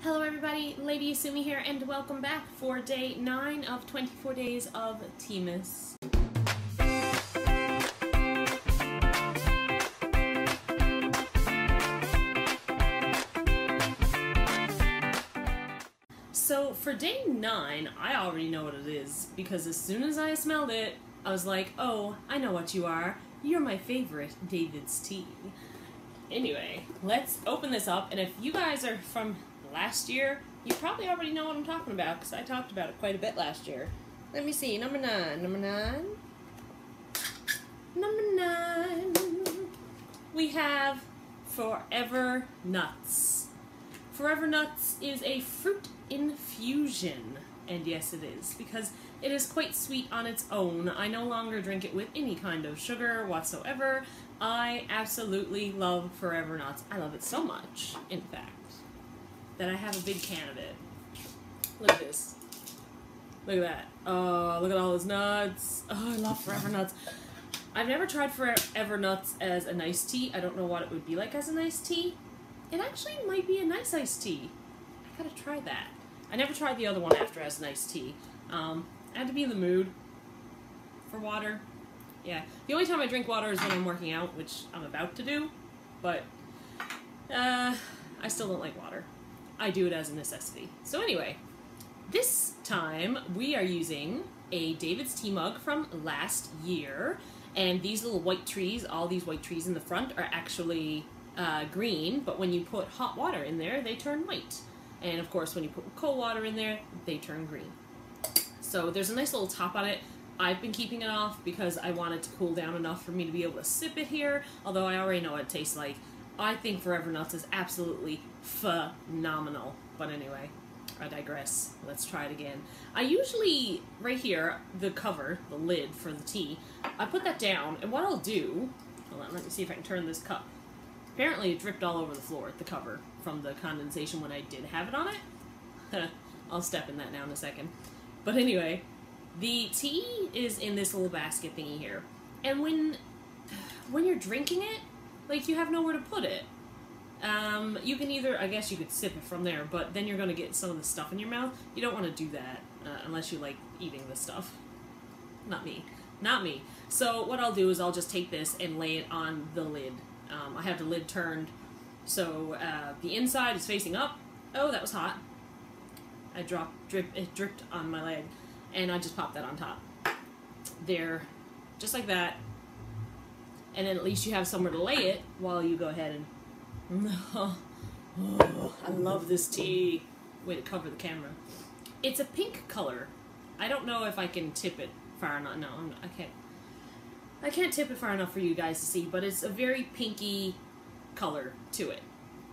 Hello everybody, Lady Asumi here, and welcome back for day 9 of 24 days of Teamus. So for day 9, I already know what it is, because as soon as I smelled it, I was like, oh, I know what you are. You're my favorite David's tea. Anyway, let's open this up, and if you guys are from last year, you probably already know what I'm talking about, because I talked about it quite a bit last year. Let me see, number 9, we have Forever Nuts. Forever Nuts is a fruit infusion, and yes it is, because it is quite sweet on its own. I no longer drink it with any kind of sugar whatsoever. I absolutely love Forever Nuts. I love it so much, in fact, that I have a big can of it. Look at this. Look at that. Oh, look at all those nuts. Oh, I love Forever Nuts. I've never tried Forever Nuts as an iced tea. I don't know what it would be like as an iced tea. It actually might be a nice iced tea. I gotta try that. I never tried the other one after as an iced tea. I had to be in the mood for water. Yeah. The only time I drink water is when I'm working out, which I'm about to do. But, I still don't like water. I do it as a necessity. So anyway, this time we are using a David's tea mug from last year. And these little white trees, all these white trees in the front are actually green, but when you put hot water in there, they turn white. And of course, when you put cold water in there, they turn green. So there's a nice little top on it. I've been keeping it off because I want it to cool down enough for me to be able to sip it here, although I already know what it tastes like. I think Forever Nuts is absolutely phenomenal. But anyway, I digress. Let's try it again. I usually, right here, the cover, the lid for the tea, I put that down, and what I'll do, hold on, let me see if I can turn this cup. Apparently it dripped all over the floor, the cover, from the condensation when I did have it on it. I'll step in that now in a second. But anyway, the tea is in this little basket thingy here. And when you're drinking it, like, you have nowhere to put it. You can either, I guess you could sip it from there, but then you're going to get some of the stuff in your mouth. You don't want to do that unless you like eating the stuff. Not me. Not me. So what I'll do is I'll just take this and lay it on the lid. I have the lid turned so the inside is facing up. Oh, that was hot. It dripped on my leg, and I just popped that on top. There, just like that. And then at least you have somewhere to lay it while you go ahead and... Oh, I love this tea. Way to cover the camera. It's a pink color. I don't know if I can tip it far enough. No, I can't. I can't tip it far enough for you guys to see, but it's a very pinky color to it.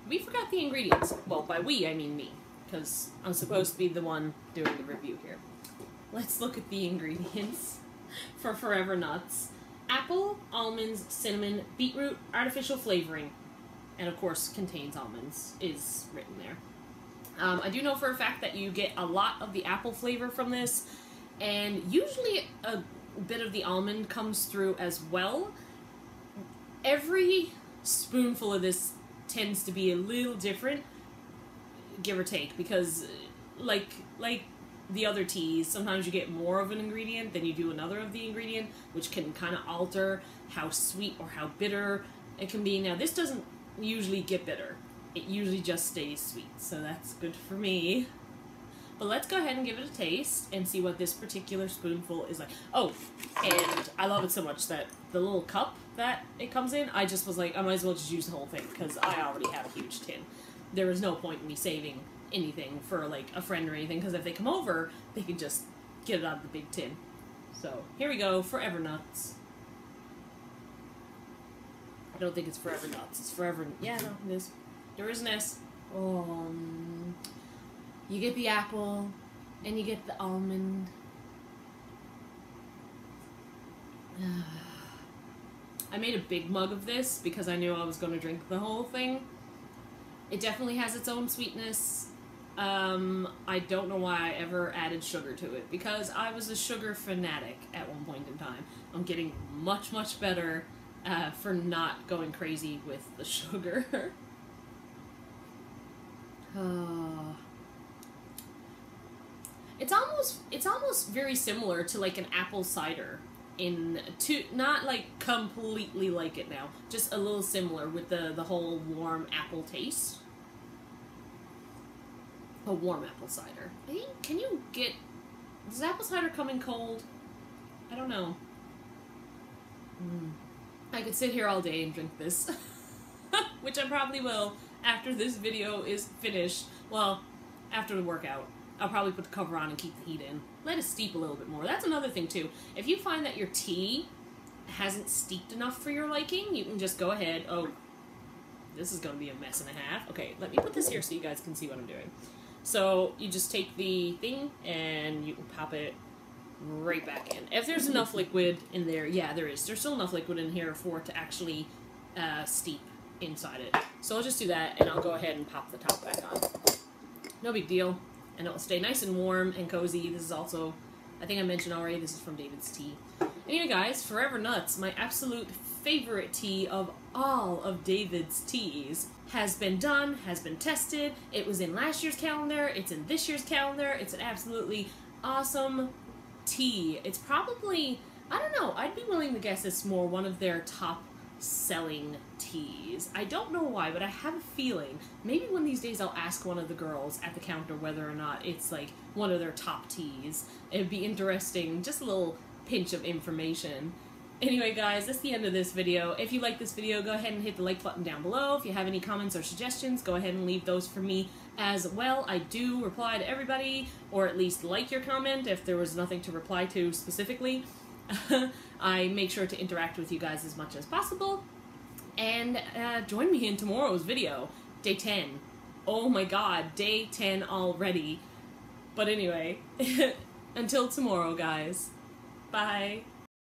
We forgot the ingredients. Well, by we, I mean me, because I'm supposed to be the one doing the review here. Let's look at the ingredients for Forever Nuts. Apple, almonds, cinnamon, beetroot, artificial flavoring, and of course contains almonds is written there. I do know for a fact that you get a lot of the apple flavor from this, and usually a bit of the almond comes through as well. Every spoonful of this tends to be a little different, give or take, because like the other teas, sometimes you get more of an ingredient than you do another of the ingredient, which can kind of alter how sweet or how bitter it can be. Now, this doesn't usually get bitter. It usually just stays sweet, so that's good for me. But let's go ahead and give it a taste and see what this particular spoonful is like. Oh, and I love it so much that the little cup that it comes in, I just was like, I might as well just use the whole thing, because I already have a huge tin. There was no point in me saving anything for like a friend or anything, because if they come over, they can just get it out of the big tin. So here we go, Forever Nuts. I don't think it's Forever Nuts. It's Forever. Yeah, no, it is. There is an S. Oh, you get the apple, and you get the almond. I made a big mug of this because I knew I was going to drink the whole thing. It definitely has its own sweetness. I don't know why I ever added sugar to it, because I was a sugar fanatic at one point in time. I'm getting much, much better for not going crazy with the sugar. Oh. It's almost very similar to like an apple cider not like completely like it now, just a little similar with the whole warm apple taste. A warm apple cider. Does apple cider come in cold? I don't know. I could sit here all day and drink this. Which I probably will after this video is finished. Well, after the workout. I'll probably put the cover on and keep the heat in. Let it steep a little bit more. That's another thing too. If you find that your tea hasn't steeped enough for your liking, you can just go ahead. Oh, this is going to be a mess and a half. Okay, let me put this here so you guys can see what I'm doing. So you just take the thing and you can pop it right back in. If there's enough liquid in there, yeah, there is. There's still enough liquid in here for it to actually steep inside it. So I'll just do that and I'll go ahead and pop the top back on. No big deal. And it'll stay nice and warm and cozy. This is also, I think I mentioned already, this is from David's Tea. Anyway guys, Forever Nuts, my absolute favorite tea of all of David's teas, has been done, has been tested. It was in last year's calendar, it's in this year's calendar. It's an absolutely awesome tea. It's probably, I don't know, I'd be willing to guess it's more one of their top selling teas. I don't know why, but I have a feeling maybe one of these days I'll ask one of the girls at the counter whether or not it's like one of their top teas. It'd be interesting, just a little pinch of information. Anyway guys, that's the end of this video. If you like this video, go ahead and hit the like button down below. If you have any comments or suggestions, go ahead and leave those for me as well. I do reply to everybody, or at least like your comment if there was nothing to reply to specifically. I make sure to interact with you guys as much as possible. And join me in tomorrow's video, day 10. Oh my god, day 10 already. But anyway, until tomorrow, guys. Bye.